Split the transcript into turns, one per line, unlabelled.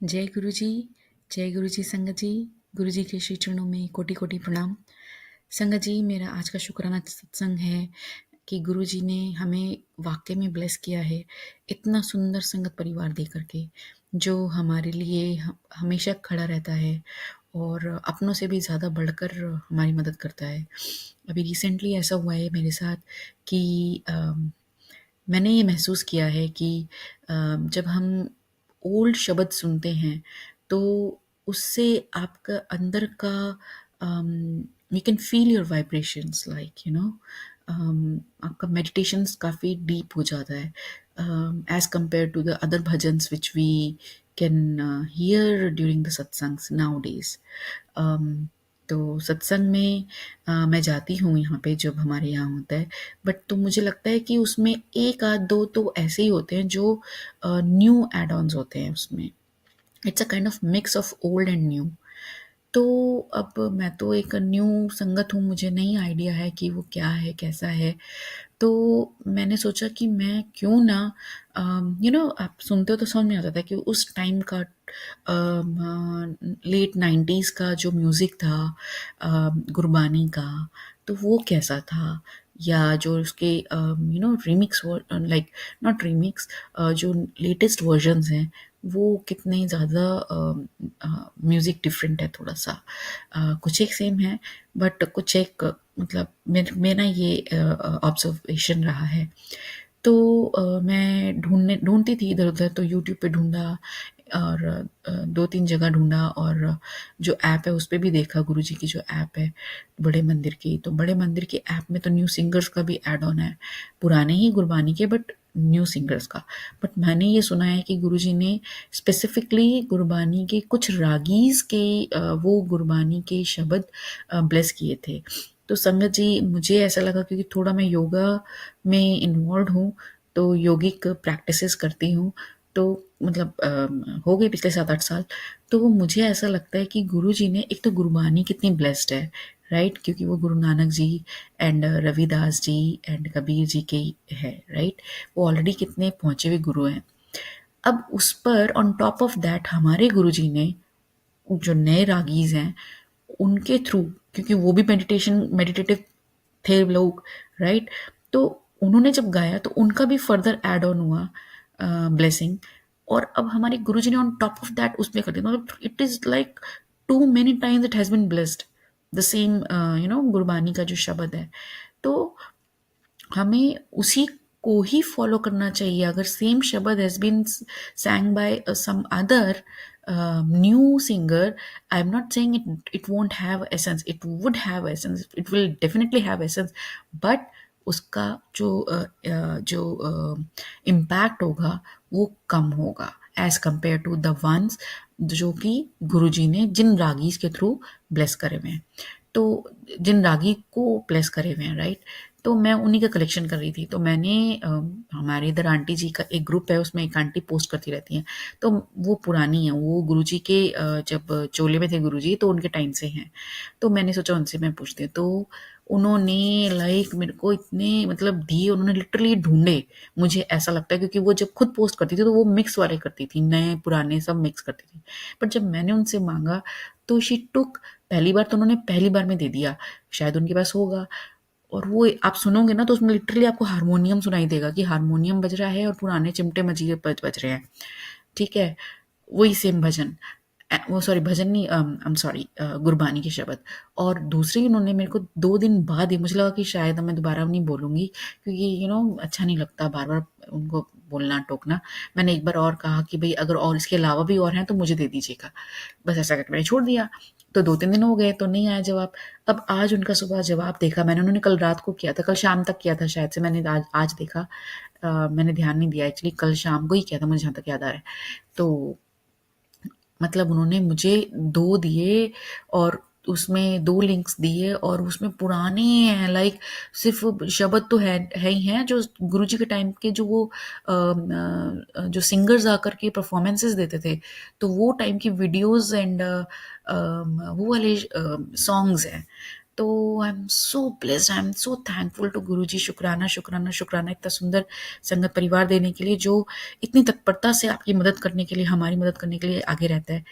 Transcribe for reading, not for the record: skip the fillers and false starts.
जय गुरु जी, जय गुरु जी संगत जी। गुरु जी के श्री चरणों में कोटि कोटि प्रणाम। संगत जी, मेरा आज का शुक्राना सत्संग है कि गुरु जी ने हमें वाकई में ब्लेस किया है इतना सुंदर संगत परिवार दे करके, जो हमारे लिए हमेशा खड़ा रहता है और अपनों से भी ज़्यादा बढ़कर हमारी मदद करता है। अभी रिसेंटली ऐसा हुआ है मेरे साथ कि मैंने ये महसूस किया है कि जब हम ओल्ड शब्द सुनते हैं तो उससे आपका अंदर का you can feel your vibrations like आपका मेडिटेशंस काफ़ी डीप हो जाता है as compare to the other bhajans which we can hear during the satsangs now days. तो सत्संग में मैं जाती हूँ यहाँ पे जब हमारे यहाँ होता है, बट तो मुझे लगता है कि उसमें एक आध दो तो ऐसे ही होते हैं जो न्यू एड ऑन्स होते हैं उसमें। It's a kind of mix of old and new. तो अब मैं तो एक न्यू संगत हूँ, मुझे नहीं आइडिया है कि वो क्या है, कैसा है। तो मैंने सोचा कि मैं क्यों ना आप सुनते हो तो समझ में आता था कि उस टाइम का लेट 90s का जो म्यूज़िक था गुरबानी का, तो वो कैसा था? या जो उसके रिमिक्स लाइक नॉट रिमिक्स जो लेटेस्ट वर्जन्स हैं वो कितने ज़्यादा म्यूज़िक डिफरेंट है थोड़ा सा। कुछ एक सेम है बट कुछ एक मतलब मेरा ये ऑब्जर्वेशन रहा है। तो मैं ढूँढती थी इधर-उधर, तो यूट्यूब पे ढूँढा और 2-3 जगह ढूँढा और जो ऐप है उस पे भी देखा, गुरुजी की जो ऐप है बड़े मंदिर की, तो बड़े मंदिर की ऐप में तो न्यू सिंगर्स का भी ऐड ऑन है, पुराने ही गुरबानी के बट न्यू सिंगर्स का। बट मैंने ये सुना है कि गुरुजी ने स्पेसिफिकली गुरबानी के कुछ रागीज़ के वो गुरबानी के शब्द ब्लेस किए थे। तो संगत जी, मुझे ऐसा लगा क्योंकि थोड़ा मैं योगा में इन्वॉल्व हूँ, तो योगिक प्रैक्टिसेस करती हूँ, तो मतलब हो गए पिछले 7-8 साल। तो मुझे ऐसा लगता है कि गुरुजी ने एक तो गुरबानी कितनी ब्लेस्ड है, राइट? क्योंकि वो गुरु नानक जी एंड रविदास जी एंड कबीर जी के है, राइट? वो ऑलरेडी कितने पहुँचे हुए गुरु हैं। अब उस पर ऑन टॉप ऑफ दैट हमारे गुरुजी ने जो नए रागीज़ हैं, उनके थ्रू, क्योंकि वो भी मेडिटेटिव थे लोग, राइट? तो उन्होंने जब गाया तो उनका भी फर्दर ऐड ऑन हुआ ब्लेसिंग, और अब हमारे गुरुजी ने ऑन टॉप ऑफ दैट उसमें कर दिया, मतलब it is like too many times it has been blessed the same Gurbani का जो शब्द है। तो हमें उसी को ही फॉलो करना चाहिए। अगर same shabad has been sang by some other new singer, I'm not saying it won't have essence. It would have essence. It will definitely have essence. But उसका जो इम्पैक्ट होगा वो कम होगा as compare to the ones जो कि गुरुजी ने जिन रागीज के थ्रू ब्लेस करे हुए हैं, तो जिन रागी को ब्लेस करे हुए हैं, राइट? तो मैं उन्हीं का कलेक्शन कर रही थी, तो मैंने हमारे इधर आंटी जी का एक ग्रुप है, उसमें एक आंटी पोस्ट करती रहती हैं, तो वो पुरानी है, वो गुरुजी के जब चोले में थे गुरुजी तो उनके टाइम से हैं। तो मैंने सोचा उनसे मैं पूछती हूँ, तो उन्होंने लाइक मेरे को इतने मतलब दिए, उन्होंने लिटरली ढूंढे, मुझे ऐसा लगता है, क्योंकि वो जब खुद पोस्ट करती थी तो वो मिक्स वाले करती थी, नए पुराने सब मिक्स करती थी। बट जब मैंने उनसे मांगा तो शी टुक, पहली बार तो उन्होंने पहली बार में दे दिया, शायद उनके पास होगा, और वो आप सुनोगे ना तो उसमें लिटरली आपको हारमोनियम सुनाई देगा कि हारमोनियम बज रहा है और पुराने चिमटे मजीरे बज रहे हैं, ठीक है? वही सेम भजन, वो सॉरी भजन नहीं, आई एम सॉरी, गुरबानी के शब्द। और दूसरी उन्होंने मेरे को 2 दिन बाद ही, मुझे लगा कि शायद मैं दोबारा नहीं बोलूँगी, क्योंकि अच्छा नहीं लगता बार-बार उनको बोलना, टोकना। मैंने एक बार और कहा कि भई अगर और इसके अलावा भी और हैं तो मुझे दे दीजिएगा। बस ऐसा करके मैंने छोड़ दिया। तो 2-3 दिन हो गए तो नहीं आया जवाब। अब आज उनका सुबह जवाब देखा मैंने, उन्होंने कल रात को किया था, कल शाम तक किया था शायद से, मैंने आज देखा। मैंने ध्यान नहीं दिया एक्चुअली, कल शाम को ही किया था मुझे जहाँ तक याद आ रहा है। तो मतलब उन्होंने मुझे 2 दिए और उसमें 2 लिंक्स दिए और उसमें पुराने हैं, लाइक सिर्फ़ शब्द तो है ही हैं जो गुरुजी के टाइम के, जो वो जो सिंगर्स आकर के परफ़ॉर्मेंसेज़ देते थे, तो वो टाइम की वीडियोज़ एंड वो वाले सॉन्ग्स हैं। तो I am so blessed, I am so thankful to Guruji. शुक्राना, शुक्राना, शुक्राना इतना सुंदर संगत परिवार देने के लिए, जो इतनी तत्परता से आपकी मदद करने के लिए, हमारी मदद करने के लिए आगे रहता है।